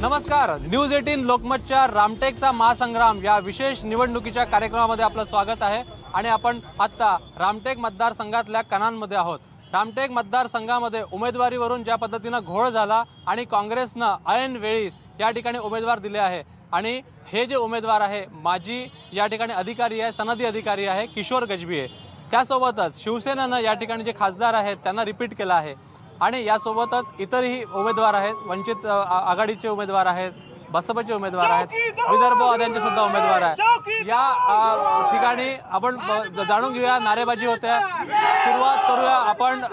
नमस्कार, न्यूज 18 लोकमतच्या रामटेकचा महासंग्राम या विशेष निवडणुकीच्या कार्यक्रमामध्ये आपलं स्वागत आहे आणि आपण आता रामटेक मतदारसंघातल्या कणांमध्ये आहोत। रामटेक मतदारसंघामध्ये उमेदवारीवरून ज्या पद्धतीने घोळ झाला आणि काँग्रेसने ऐन वेळीस या ठिकाणी उमेदवार दिले आहे आणि हे जे उमेदवार आहे माजी या ठिकाणी अधिकारी आहे, सनदी अधिकारी आहे किशोर गजभिये, त्यासोबतच शिवसेनेनं या ठिकाणी जे खासदार आहेत त्यांना रिपीट केला आहे आणि यासोबतच इतरही उमेदवार आहेत, वंचित आघाडीचे उमेदवार आहेत, बसपचे उमेदवार आहेत, विदर्भ आद्यांचे सुद्धा उमेदवार आहेत। या ठिकाणी आपण जाणून घेऊया, नारेबाजी होत्या, सुरुवात करूया आपण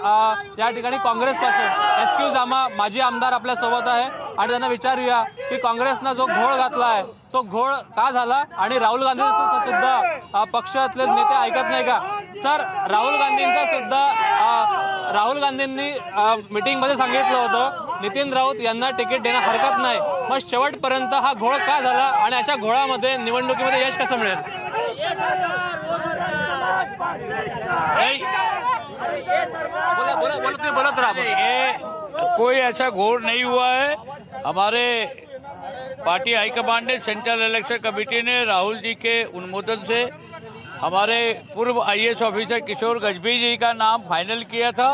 या ठिकाणी काँग्रेसपासून। एक्सक्यूज आम्हा माजी आमदार आपल्या सोबत आहे आणि त्यांना विचारूया की काँग्रेसने जो घोळ घातला आहे तो घोळ का झाला आणि राहुल गांधी सुद्धा पक्षातले नेते ऐकत नाही का? सर, राहुल गांधींनी मीटिंग मध्ये सांगितलं होतं नितीन राऊत यांना तिकीट देणं हरकत नाही, मग शेवटपर्यंत हा घोळ का झाला आणि अशा घोळामध्ये निवडणुकीमध्ये यश कसं मिळेल? बोलत रहा। कोई ऐसा घोड़ नहीं हुआ है। हमारे पार्टी हाईकमांड ने, सेंट्रल इलेक्शन कमेटी ने राहुल जी के अनुमोदन से हमारे पूर्व IAS ऑफिसर किशोर गजभिये जी का नाम फाइनल किया था।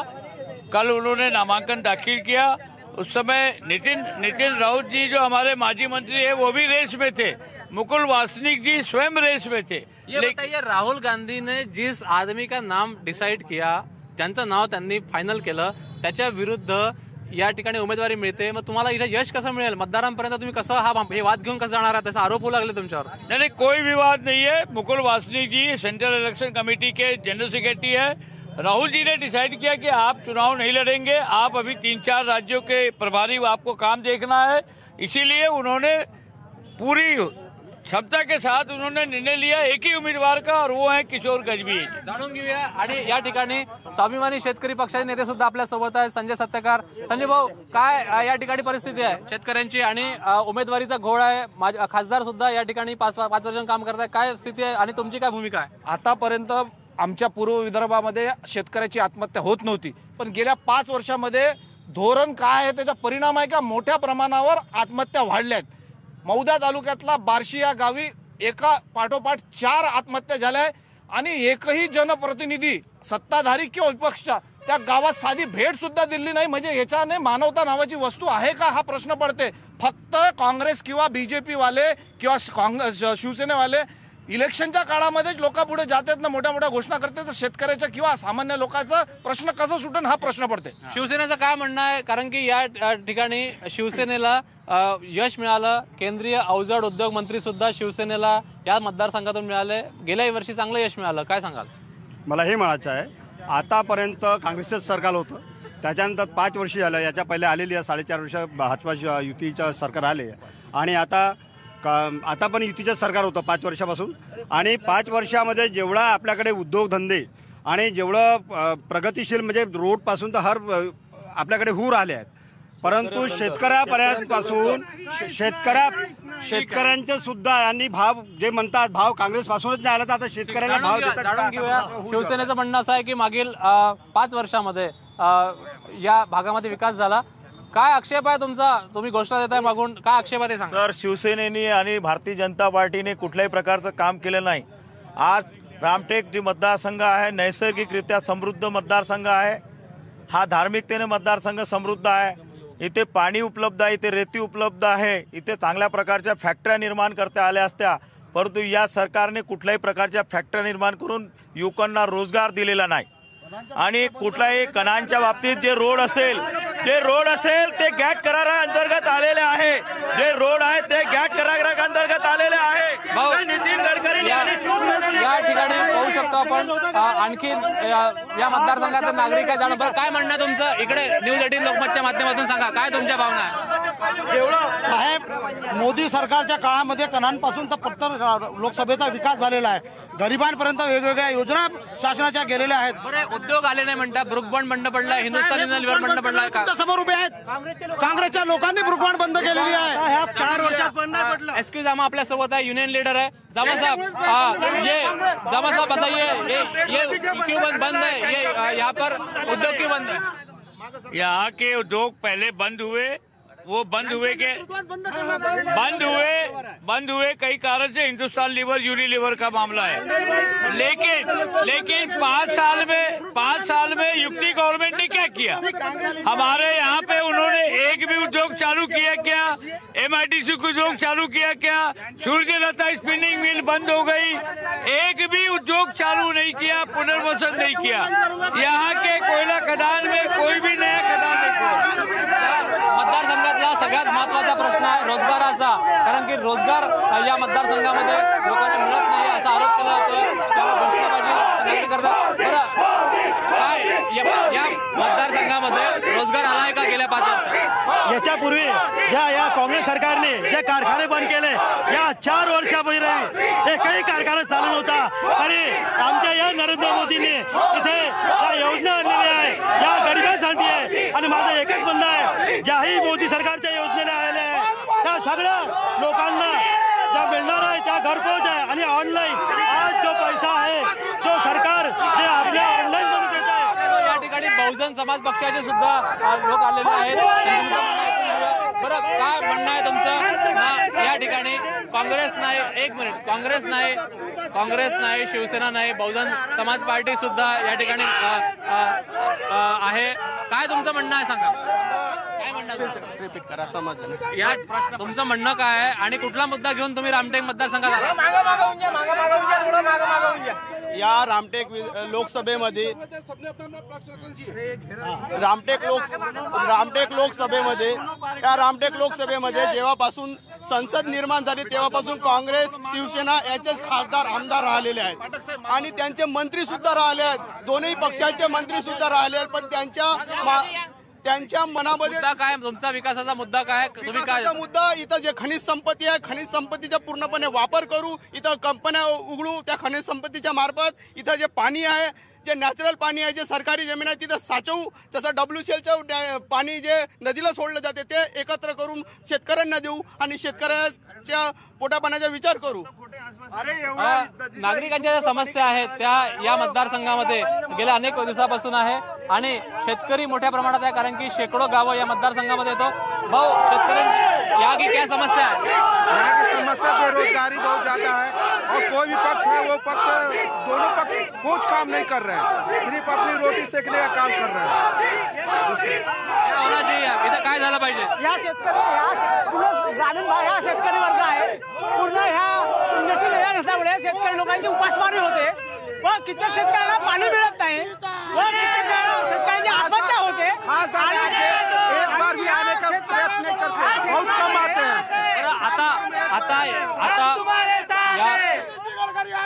कल उन्होंने नामांकन दाखिल किया। उस समय नितिन राउत जी जो हमारे माजी मंत्री है वो भी रेस में थे, मुकुल वासनिक जी स्वयं रेस में थे। ये बताइए, राहुल गांधी ने जिस आदमी का नाम डिसाइड किया, ज्यांचं नाव त्यांनी फायनल केलं, त्याच्या विरुद्ध या ठिकाणी उमेदवारी मिळते, मग तुम्हाला इथे यश कसं मिळेल? मतदारांपर्यंत तुम्ही कसं हे वाद घेऊन कसं जाणार आहात? त्याचा आरोप होऊ लागले तुमच्यावर। नहीं, कोई विवाद नहीं है। मुकुल वासनिक जी सेंट्रल इलेक्शन कमेटी के जनरल सेक्रेटरी है। राहुल जी ने डिसाइड किया कि आप चुनाव नहीं लड़ेंगे, आप अभी 3-4 राज्यों के प्रभारी, आपको काम देखना है, इसीलिए उन्होंने पूरी क्षमता के साथ उन्होंने निर्णय लिया एक ही उम्मीदवार का, और वो है किशोर गजभिये। जाणून घेऊया आणि या ठिकाणी स्वाभिमानी शेतकरी पक्षाचे नेते सुद्धा आपल्या सोबत आहेत, संजय सत्तेकार। संजय भाऊ, काय या ठिकाणी परिस्थिती आहे शेतकऱ्यांची आणि उमेदवारीचा घोळ आहे, खासदार सुद्धा या ठिकाणी 5 वर्ष काम करताय, काय स्थिती आहे आणि तुमची काय भूमिका आहे? आतापर्यंत आमच्या पूर्व विदर्भामध्ये शेतकऱ्याची आत्महत्या होत नव्हती, पण गेल्या 5 वर्षामध्ये धोरण काय आहे त्याचा परिणाम आहे का मोठ्या प्रमाणावर आत्महत्या वाढल्या आहेत। मौदा तालुक्यातला बार्शी या गावी एका पाठोपाठ 4 आत्महत्या झाल्या आहे आणि एकही जनप्रतिनिधी सत्ताधारी किंवा विपक्षच्या त्या गावात साधी भेट सुद्धा दिली नाही। म्हणजे याच्याने मानवता नावाची वस्तू आहे का हा प्रश्न पडते। फक्त काँग्रेस किंवा BJP वाले किंवा शिवसेनेवाले इलेक्शनच्या काळामध्ये लोकांपुढे जातात ना, मोठ्या मोठ्या घोषणा करतात, तर शेतकऱ्याचा किंवा सामान्य लोकांचा प्रश्न कसा सुटेल हा प्रश्न पडते। शिवसेनेचं काय म्हणणं आहे? कारण की या ठिकाणी शिवसेनेला यश मिळालं, केंद्रीय अवजड उद्योग मंत्री सुद्धा शिवसेनेला या मतदारसंघातून मिळाले, गेल्या वर्षी चांगलं यश मिळालं, काय सांगाल? मला हे म्हणायचं आहे, आतापर्यंत काँग्रेसचं सरकार होतं, त्याच्यानंतर 5 वर्ष झालं, याच्या पहिले आलेली 4.5 वर्ष भाजपा युतीचं सरकार आले आणि आता पण युतीचं सरकार होतं 5 वर्षापासून आणि 5 वर्षामध्ये जेवढा आपल्याकडे उद्योगधंदे आणि जेवढं प्रगतिशील म्हणजे रोडपासून तर हर आपल्याकडे हूर आले आहेत, परंतु शेतकऱ्यापर्यंतपासून शेतकऱ्यांचे सुद्धा यांनी भाव जे म्हणतात भाव काँग्रेसपासूनच नाही आला, तर आता शेतकऱ्याला भाव देतात। शिवसेनेचं म्हणणं असं आहे की मागील 5 वर्षामध्ये या भागामध्ये विकास झाला, काय आक्षेप आहे तुमचा? तुम्ही घोषणा देताय मागून, काय आक्षेप आहे ते सांगा। सर, शिवसेनेने आणि भारतीय जनता पार्टीने कुठल्याही प्रकारचं काम केलं नाही। आज रामटेक जे मतदारसंघ आहे नैसर्गिकरित्या समृद्ध मतदारसंघ आहे, हा धार्मिकतेने मतदारसंघ समृद्ध आहे, इथे पाणी उपलब्ध आहे, इथे रेती उपलब्ध आहे, इथे चांगल्या प्रकारच्या फॅक्टऱ्या निर्माण करता आल्या असत्या, परंतु या सरकारने कुठल्याही प्रकारच्या फॅक्टऱ्या निर्माण करून युवकांना रोजगार दिलेला नाही। आणि कुठल्याही कणांच्या बाबतीत जे रोड असेल ते गॅट करारा अंतर्गत आलेले आहे, जे रोड आहे ते गॅट करारा अंतर्गत आलेले आहे। नितीन गडकरी या ठिकाणी पाहू शकतो आपण आणखी या मतदारसंघात नागरिक आहे, जाणं काय म्हणणं तुमचं? इकडे न्यूज 18 लोकमतच्या माध्यमातून सांगा, काय तुमच्या भावना आहे? साहेब, मोदी सरकारच्या काळामध्ये कणांपासून तर फक्त लोकसभेचा विकास झालेला आहे, गरिबांपर्यंत वेगवेगळ्या योजना शासनाच्या गेलेल्या आहेत। बरं, उद्योग आले नाही म्हणतात, ब्रुकबॉन्ड बंद पडलाय, हिंदुस्थान युनिलिव्हर बंद पडलाय, समोर उभे आहेत, काँग्रेसच्या लोकांनी ब्रुकबॉन्ड बंद केलेली आहे। 4 वर्षात बंद नाही पडलं। एक्सक्यूज, आम्हा आपल्या सोबत आहे युनियन लीडर है जामा साहब, जामा साहब बताइए ये क्यों बंद है, ये यहाँ पर उद्योग क्यों बंद है? यहाँ के उद्योग पहले बंद हुए, वो बंद हुए कई कारण से। हिंदुस्तान लीवर यूनिलीवर का मामला है, लेकिन 5 साल में युक्ति गवर्नमेंट ने क्या किया? हमारे यहाँ पे उन्होंने एक भी उद्योग चालू किया क्या? MIDC को उद्योग चालू किया क्या? सूर्यलता स्पिनिंग मिल बंद हो गई, एक भी उद्योग चालू नहीं किया, पुनर्वसन नहीं किया। यहाँ के कोयला खदान में कोई भी नया खदान नहीं खुला। मतदारसंघातला सगळ्यात महत्त्वाचा प्रश्न आहे रोजगाराचा, कारण की रोजगार या मतदारसंघामध्ये लोकांना मिळत नाही असा आरोप केला जातो। त्यामुळे घोषणाबाजी नागरिक करतात। काय या मतदारसंघामध्ये रोजगार आलाय का गेल्या 5 वर्षात? याच्यापूर्वी या काँग्रेस सरकारने जे कारखाने बंद केले, या 4 वर्षापूर्वी एकही कारखाना चालू नव्हता आणि आमच्या या नरेंद्र मोदींनी इथे या योजना आणलेल्या आहे, या गरिबांसाठी आहे। आणि माझं एकच म्हणणं आहे, ज्याही मोदी सरकारच्या योजनेला आलेल्या आहे त्या सगळ्या लोकांना ज्या मिळणार आहे त्या घरपोच आहे। आणि ऑनलाईन आज जो पैसा आहे तो सरकार जे आपल्या ऑनलाईन मध्ये देत आहे। या ठिकाणी बहुजन समाज पक्षाचे सुद्धा लोक आलेले आहेत। बरं, काय म्हणणं आहे तुमचं? या ठिकाणी काँग्रेस नाही, एक मिनिट, काँग्रेस नाही, शिवसेना नाही, बहुजन समाज पार्टी सुद्धा या ठिकाणी आहे। काय तुमचं म्हणणं आहे सांगा? काय म्हणणं रिपीट करा, समजलं नाही। या प्रश्न तुमचं म्हणणं काय आहे आणि कुठला मुद्दा घेऊन तुम्ही रामटेक मतदारसंघात आला? या रामटेक लोकसभेमध्ये रामटेक लोकसभेमध्ये जेव्हापासून संसद निर्माण झाली तेव्हापासून काँग्रेस शिवसेना यांचेच खासदार आमदार राहिलेले आहेत आणि त्यांचे मंत्री सुद्धा राहिले आहेत। दोन्ही पक्षाचे मंत्री सुद्धा राहिले आहेत, पण त्यांच्या मनामध्ये काय तुमचा विकासाचा मुद्दा काय? तुम्ही काय मुद्दा इथं जे खनिज संपत्ती आहे, खनिज संपत्तीचा पूर्णपणे वापर करू, इथं कंपन्या उघडू, त्या खनिज संपत्तीच्या मार्फत इथं जे पाणी आहे, जे नॅचरल पाणी आहे, जे सरकारी जमीन आहे तिथं साचवू। जसं WCLचं पाणी जे नदीला सोडलं जाते ते एकत्र करून शेतकऱ्यांना देऊ आणि शेतकऱ्याच्या पोटापाण्याचा विचार करू। नागरिकांच्या ज्या समस्या आहेत त्या या मतदारसंघामध्ये गेल्या अनेक दिवसापासून आहे आणि शेतकरी मोठ्या प्रमाणात आहे, कारण की शेकडो गावं या मतदारसंघामध्ये येतो। भाऊ, शेतकऱ्यांची यहाँ की क्या समस्या है? यहाँ की समस्या बेरोजगारी बहुत ज्यादा है और कोई भी पक्ष है वो पक्ष, दोनों पक्ष कुछ काम नहीं कर रहे हैं, सिर्फ अपनी रोटी सेकने का काम कर रहे हैं। क्या होना चाहिए? इथं काय झालं पाहिजे? या ग्रामीण भाग हा शेतकरी वर्ग आहे, पूर्ण ह्या इंडस्ट्रियल एरिया नसल्यामुळे शेतकरी लोकांची उपासमारी होते व कित्येक शेतकऱ्यांना पाणी मिळत नाही व कित्येक शेतकऱ्यांची आत्महत्या होते। एक बार भी आने का प्रयत्न नहीं करते, बहुत कम आते हैं। आता या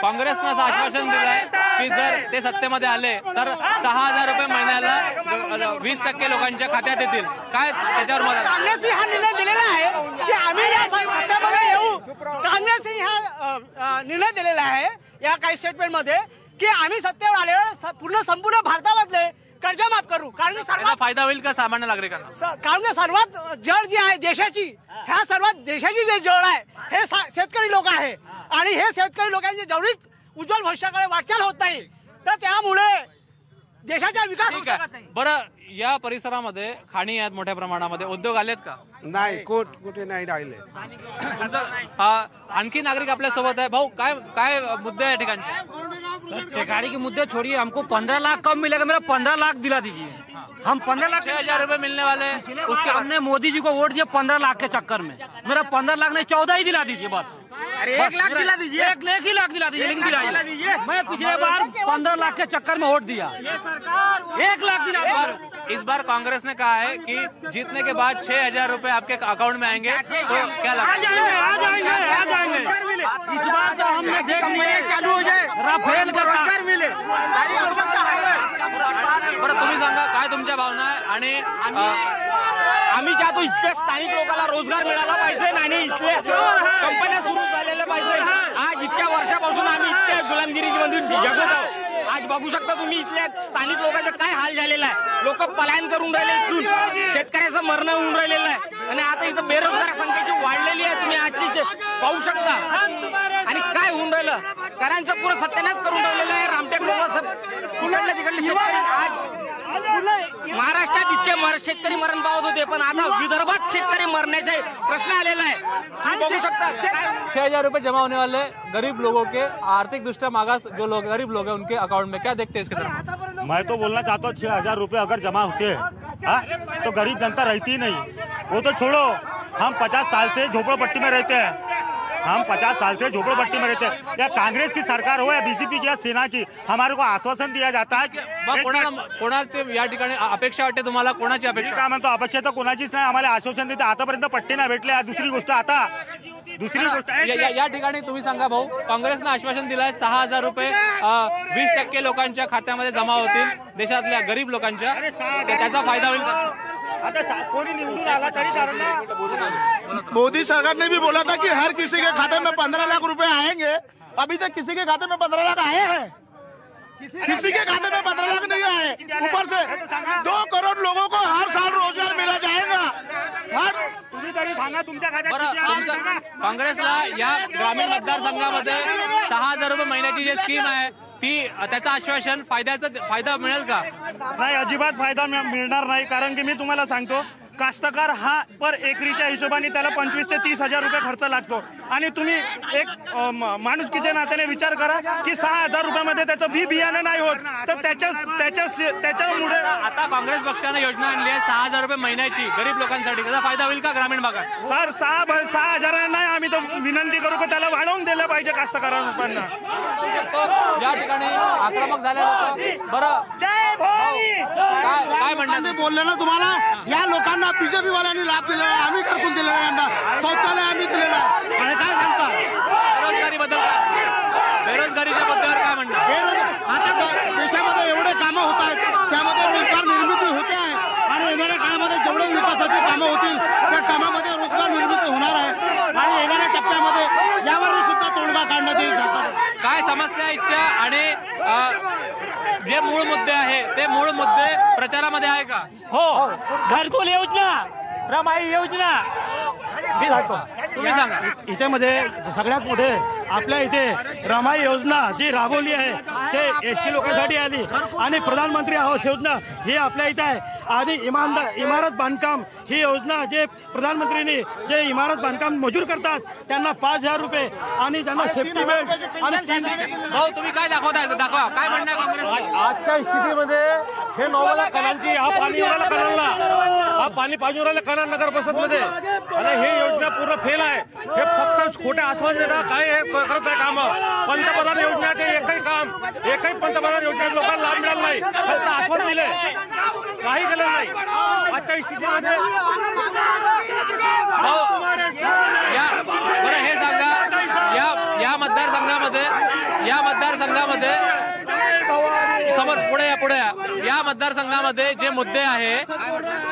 काँग्रेसनं असं आश्वासन दिलंय की जर ते सत्तेमध्ये आले तर 6,000 रुपये महिन्याला 20% लोकांच्या खात्यात येतील। काय त्याच्यावर मत? काँग्रेसने हा निर्णय दिलेला आहे की आम्ही या सत्तेमध्ये येऊ। काँग्रेसने हा निर्णय दिलेला आहे या काही स्टेटमेंटमध्ये की आम्ही सत्तेवर आल्यावर संपूर्ण भारतामधले कर्ज माफ करू, कारण सर्वात फायदा होईल का सामान्य नागरिकांना? कारण सर्वात जड जी आहे देशाची, ह्या सर्वात देशाची जे जड आहे हे शेतकरी लोक आहे आणि हे शेतकरी लोकांची जेवढी उज्ज्वल भविष्याकडे वाटचाल होत नाही तर त्यामुळे देशाचा विकास होऊ शकत नाही। बरं, या परिसरामध्ये खाणी आहेत मोठ्या प्रमाणामध्ये, उद्योग आलेत का? नहीं, कुठे नहीं राहिले। आणखी नागरिक आपल्या सोबत आहे। भाऊ, काय मुद्दे आहे ठिकाणी? ठेकाड़ी के मुद्दे छोड़िए, हमको 15 लाख कम मिलेगा, मेरा 15 लाख दिला दीजिए। हम 15 लाख 6,000 रुपए मिलने वाले, उसके हमने मोदी जी को वोट दिया 15 लाख के चक्कर में, मेरा 15 लाख नहीं 14 ही दिला दीजिए बस। अरे 1 लाख दिला दीजिए, 1 लाख दिला दीजिए, लेकिन दिलाइए। मैं पिछले बार 15 लाख के चक्कर में वोट दिया, 1 लाख दिला। इस बार कांग्रेस ने कहा है कि जीतने के बाद 6,000 रुपए आपके अकाउंट में आएंगे, तो क्या लगता है? आ जाएंगे। इस बार तो हमने देख लिया, चालू हो जाए राफेल का मिले। बरं, तुम्ही सांगा काय तुमच्या भावना आहे? आणि आम्ही चाहतो इथल्या स्थानिक लोकांना रोजगार मिळाला पाहिजे आणि इथल्या कंपन्या सुरू झालेल्या पाहिजे। आज इतक्या वर्षापासून आम्ही इतक्या गुलामगिरीमधून जगत आहोत। आज बघू शकता तुम्ही इथल्या स्थानिक लोकांचा काय हाल झालेला आहे, लोक पलायन करून राहिले इथून, शेतकऱ्याचं मरण होऊन राहिलेलं आहे आणि आता इथं बेरोजगार संख्येची वाढलेली आहे, तुम्ही आजची पाहू शकता। आणि काय होऊन राहिलं, करांचं पुरं सत्यानाश करून ठेवलेलं आहे। रामटेक लोक कुठल्या तिकडले शेतकरी आज महाराष्ट्रात इतके शेतकरी मरण पावत होते, पण आता विदर्भात शेतकरी मरण्याचे प्रश्न आलेला आहे. तुम्ही बघू शकता 6,000 रुपए जमा होने वाले गरीब लोगों के आर्थिक दृष्टया मागास जो लोग गरीब लोग हैं उनके अकाउंट में, क्या देखते हैं इसके तरफ? मैं तो बोलना चाहता हूँ 6,000 रुपये अगर जमा होते हैं तो गरीब जनता रहती ही नहीं। वो तो छोड़ो, हम 50 साल से झोपड़पट्टी में रहते हैं, हम 50 साल से झोपड़पट्टी में रहते हैं। या कांग्रेस की सरकार हो या बीजेपी की या सेना की, हमारे को आश्वासन दिया जाता है कोणाचे या ठिकाणी अपेक्षा वाटते तुम्हाला? कोणाची अपेक्षा? काय म्हणतो, अपेक्षा तर कोणाचीच नाही, आम्हाला आश्वासन देते आतापर्यंत पट्टे नाही भेटले। दुसरी गोष्ट आता या ठिकाणी तुम्ही सांगा भाऊ, काँग्रेसनं आश्वासन दिलंय 6,000 रुपये 20% लोकांच्या खात्यामध्ये जमा होतील, देशातल्या गरीब लोकांच्या, त्याचा फायदा होईल का? आता कोणी निवडून आला तरी कारण मोदी सरकार ने भी बोला था कि हर किसी के खाते में 15 लाख रुपए आएंगे। अभी तक किसी के खाते में 15 लाख आए हैं? किसी के खाते में 15 लाख नहीं आए। ऊपर से 2 करोड़ लोगों को हर साल रोजगार मिला जाएगा। तुम्ही तरी सांगा तुमच्या काँग्रेसला या ग्रामीण मतदारसंघामध्ये 6,000 रुपये महिन्याची जी स्कीम आहे ती, त्याचं आश्वासन फायदा मिळेल का? नाही, अजिबात फायदा मिळणार नाही। कारण की मी तुम्हाला सांगतो, कास्तकार हा पर एकरीच्या हिशोबाने त्याला 25 ते 30,000 रुपये खर्च लागतो आणि तुम्ही एक माणुसकीच्या नात्याने विचार करा की 6,000 रुपयामध्ये त्याचं बियाणं नाही होत, तर त्याच्यामुळे आता काँग्रेस पक्षाने योजना आणली आहे 6,000 रुपये महिन्याची गरीब लोकांसाठी, त्याचा फायदा होईल का ग्रामीण भागात? सर 6,000 नाही, आम्ही तर विनंती करू की त्याला वाढवून दिलं पाहिजे कास्तकारांना। या ठिकाणी आक्रमक झाले लोक। बरं काय म्हणणार बोलले ना तुम्हाला, या लोकांना बीजेपी वाल्यांनी लाभ दिलेला आहे, आम्ही घरकुल दिलेला आहे, यांना शौचालय आम्ही दिलेला आहे, आणि काय सांगता बेरोजगारीच्या मुद्द्यावर काय म्हणणार? आता देशामध्ये एवढे कामं होत आहेत, त्यामध्ये रोजगार निर्मिती होते आहे आणि येणाऱ्या काळामध्ये जेवढे विकासाची कामं होतील त्या कामामध्ये रोजगार निर्मिती होणार आहे आणि येणाऱ्या टप्प्यामध्ये यावर सुद्धा तोडगा काढण्यात येईल। काय समस्या, इच्छा आणि जे मूळ मुद्दे आहे ते मूळ मुद्दे प्रचारामध्ये आहे का? हो, घरकुल योजना, रमाई योजना, तुम्ही सांगा। इथे मध्ये सगळ्यात मोठे आपल्या इथे रमाई योजना जी राबवली आहे ते SC लोकांसाठी आली आणि प्रधानमंत्री आवास योजना ही आपल्या इथे आहे आणि इमारत बांधकाम ही योजना जे प्रधानमंत्रींनी जे इमारत बांधकाम मजूर करतात त्यांना 5,000 रुपये आणि त्यांना सेफ्टी बेल्ट आणि भाऊ तुम्ही काय दाखवताय? दाखवा काय म्हणणं आहे काँग्रेस? आजच्या स्थितीमध्ये हे नॉवला कणांची हा पाणी उराला कणांना हा पाणी पाणी उराला कणा नगर परिषद मध्ये, आणि हे योजना पूर्ण फेल आहे। हे फक्त खोटे आश्वासन देतात, काय हे करत आहे काम। पंतप्रधान योजनेचे एकही पंतप्रधान योजनेत लोकांना लाभ मिळाला नाही, फक्त आश्वासन दिले, काही केलं नाही। आजच्या स्थितीमध्ये बरं हे सांगा, या मतदारसंघामध्ये समज पुढे या मतदारसंघामध्ये जे मुद्दे आहे,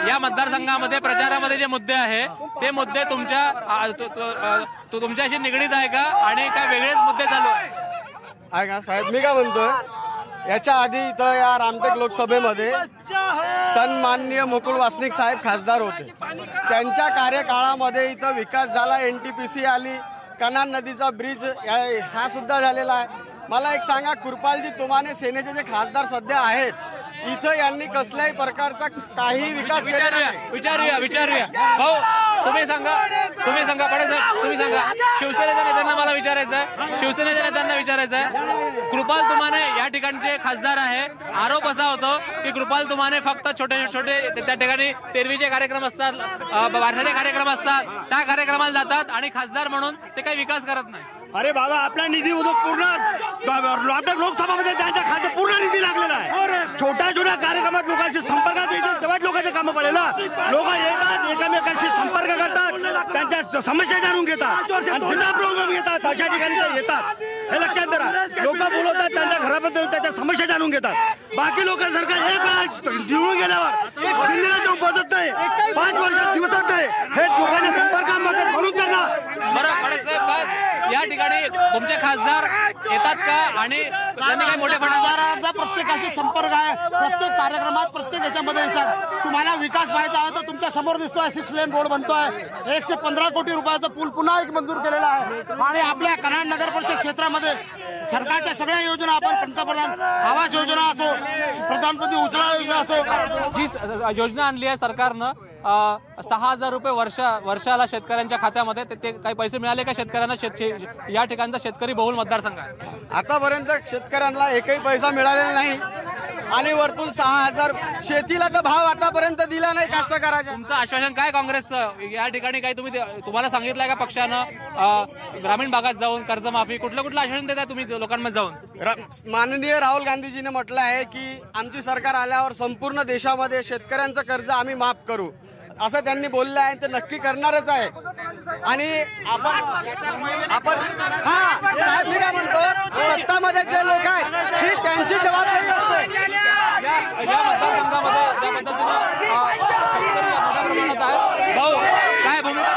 या मतदारसंघामध्ये प्रचारामध्ये जे मुद्दे आहे ते मुद्दे तुमच्याशी निगडीत आहे का आणि काय वेगळेच मुद्दे चालू आहे का साहेब? मी काय म्हणतोय, याच्या आधी इथं या रामटेक लोकसभेमध्ये सन्माननीय मुकुल वासनिक साहेब खासदार होते, त्यांच्या कार्यकाळामध्ये इथं विकास झाला, NTPC आली, कनान नदीचा ब्रिज हा सुद्धा झालेला आहे। मला एक सांगा, कृपालजी तुमाने सेनेचे जे खासदार सध्या आहेत इथं यांनी कसल्याही प्रकारचा काही विकास केला? विचारूया भाऊ, तुम्ही सांगा तुम्ही सांगा। शिवसेनेच्या नेत्यांना मला विचारायचं आहे, कृपाल तुमाने या ठिकाणचे खासदार आहे, आरोप असा होतो की कृपाल तुमाने फक्त छोटे त्या ठिकाणी तेरवीचे कार्यक्रम असतात, वारसाचे कार्यक्रम असतात, त्या कार्यक्रमाला जातात आणि खासदार म्हणून ते काही विकास करत नाही। अरे बाबा, आपला निधी पूर्ण लोकसभामध्ये त्यांच्या खात्यात पूर्ण निधी लागलेला आहे। छोट्या कार्यक्रमात लोकांशी संपर्कात येतात तेव्हाच लोकांचे कामं पडेल ना। लोक येतात, एकमेकांशी संपर्क करतात, त्यांच्या समस्या जाणून घेतात आणि जिथं प्रॉब्लेम येतात अशा ठिकाणी ते येतात, हे लक्षात धरा। लोक बोलवतात, त्यांच्या घराबद्दल त्याच्या समस्या जाणून घेतात। बाकी लोकांसारखं एक निवडून गेल्यावर दिल्लीला जाऊन बसत नाही, 5 वर्षात दिवसात नाही, हे लोकांच्या संपर्कामध्ये म्हणून त्यांना। बरं खडक साहेब, या ठिकाणी तुमचे खासदार येतात का आणि त्यांनी काही मोठे खासदारांचा प्रत्येकाशी संपर्क आहे, प्रत्येक कार्यक्रमात प्रत्येक याच्यामध्ये येतात। तुम्हाला विकास पाहायचा आहे तर तुमच्या समोर दिसतोय 6 लेन रोड बनतोय, 115 कोटी रुपयाचा पूल पुन्हा एक मंजूर केलेला आहे आणि आपल्या कनाड नगर परिषद क्षेत्रामध्ये सरकारच्या सगळ्या योजना आपण पंतप्रधान आवास योजना असो, प्रधानमंत्री उज्ज्वला योजना असो, जी योजना आणली आहे सरकारनं 6,000 रुपये वर्षाला शेतकऱ्यांच्या खात्यामध्ये, ते काही पैसे मिळाले का शेतकऱ्यांना? या ठिकाणचा शेतकरी बहुल मतदारसंघ आहे. आतापर्यंत शेतकऱ्यांना एकही पैसा मिळालेला नाही आणि वरतून 6,000 शेतीला तर भाव आतापर्यंत दिला नाही कास्तकाराच्या. तुमचं आश्वासन काय काँग्रेसचं? या ठिकाणी काही तुम्हाला सांगितलंय का पक्षानं ग्रामीण भागात जाऊन कर्जमाफी कुठलं आश्वासन देताय तुम्ही लोकांमध्ये जाऊन? माननीय राहुल गांधीजीने म्हटलं आहे की आमची सरकार आल्यावर संपूर्ण देशामध्ये शेतकऱ्यांचं कर्ज आम्ही माफ करू असं त्यांनी बोललं आहे. ते नक्की करणारच आहे. आणि आपण साहेब मी काय म्हणतो, सत्तामध्ये जे लोक आहेत ही त्यांची जबाबदारी असते. या मतदारसंघामध्ये ज्या पद्धतीनं शेतकरी मोठ्या प्रमाणात आहे, भाऊ काय भूमिका?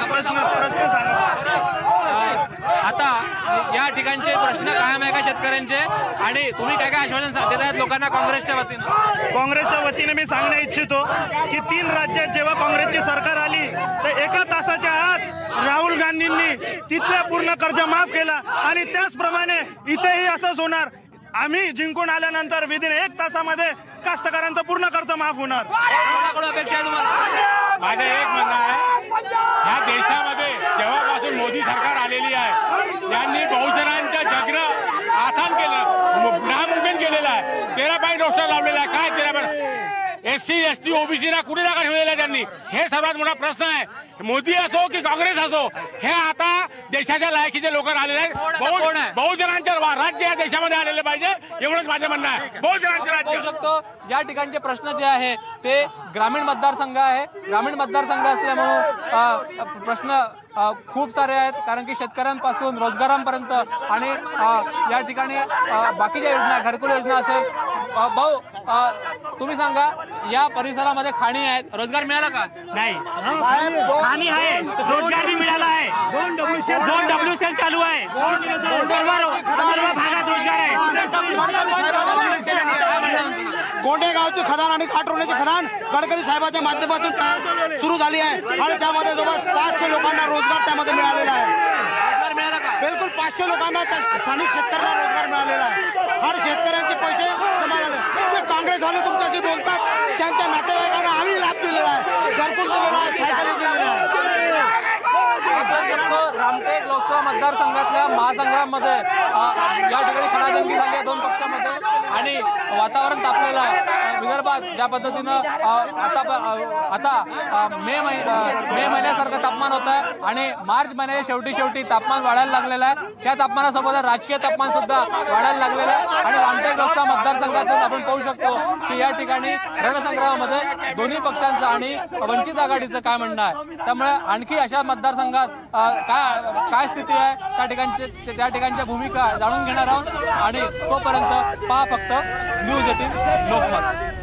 प्रश्न सांगा. आता या ठिकाणचे प्रश्न कायम आहे का शेतकऱ्यांचे, आणि तुम्ही काय आश्वासन देत आहेत लोकांना काँग्रेसच्या वतीनं? काँग्रेसच्या वतीने मी सांगणे इच्छितो की 3 राज्यात जेव्हा काँग्रेसची सरकार आली तर 1 तासाच्या आत राहुल गांधींनी तिथल्या पूर्ण कर्ज माफ केला आणि त्याचप्रमाणे इथेही असंच होणार. आम्ही जिंकून आल्यानंतर विदिन 1 तासामध्ये कास्तकारांचं पूर्ण कर्ज माफ होणार. अपेक्षा आहे तुम्हाला? माझं एक म्हणणं आहे, ह्या देशामध्ये जेव्हापासून मोदी सरकार आलेली आहे त्यांनी बहुजनांच्या जगणं आसान केलं, नामुमकिन केलेलं आहे. 13.9 लावलेला आहे. काय 13? SC ST OBC ना कुठे जागा ठेवलेला आहे त्यांनी? हे सर्वात मोठा प्रश्न आहे. मोदी असो की काँग्रेस असो, हे आता देशाच्या लायकीचे लोक आलेले आहेत. बहुजनांच्या राज्य या देशामध्ये आलेले पाहिजे, एवढंच माझं म्हणणं आहे. बहुजनांचे राज्य होऊ शकतो. या ठिकाणचे प्रश्न जे आहे ते ग्रामीण मतदारसंघ आहे. ग्रामीण मतदारसंघ असल्यामुळं प्रश्न खूप सारे आहेत, कारण की शेतकऱ्यांपासून रोजगारांपर्यंत आणि या ठिकाणी बाकीच्या योजना, घरकुल योजना असेल. भाऊ तुम्ही सांगा, या परिसरामध्ये खाणी आहेत, रोजगार मिळाला का? नाही, खाणी आहे, रोजगार भी मिळाला आहे. 2 WCL चालू आहे, सर्व भागात रोजगार आहे. गोंडेगावची खदान आणि काटरोण्याची खदान गडकरी साहेबांच्या माध्यमातून सुरू झाली आहे आणि त्यामध्ये जवळ 500 लोकांना रोजगार त्यामध्ये मिळालेला आहे. बिलकुल 500 लोकांना स्थानिक शेतकऱ्यांना रोजगार मिळालेला आहे आणि शेतकऱ्यांचे पैसे जमा झाले. जे काँग्रेसवाले तुमच्याशी बोलतात त्यांच्या नातेवाईकांना आम्ही लाभ दिलेला आहे, घरकुल दिलेला आहे, सायकल दिलेला आहे. रामटेक लोकसभा मतदारसंघातल्या महासंग्राममध्ये या ठिकाणी खडाजंगी झाली आहे 2 पक्षामध्ये आणि वातावरण तापलेलं आहे. विदर्भात ज्या पद्धतीनं आता मे महिन्यासारखं तापमान होत आहे आणि मार्च महिन्याच्या शेवटी तापमान वाढायला लागलेलं आहे. त्या तापमानासोबत राजकीय तापमान सुद्धा वाढायला लागलेलं आहे आणि रामटेक लोकसभा मतदारसंघातून आपण पाहू शकतो की या ठिकाणी रणसंग्रामामध्ये दोन्ही पक्षांचं आणि वंचित आघाडीचं काय म्हणणं आहे. त्यामुळे आणखी अशा मतदारसंघात काय स्थिती आहे त्या ठिकाणच्या भूमिका जाणून घेणार आहोत आणि तोपर्यंत पहा फक्त न्यूज 18 लोकमत.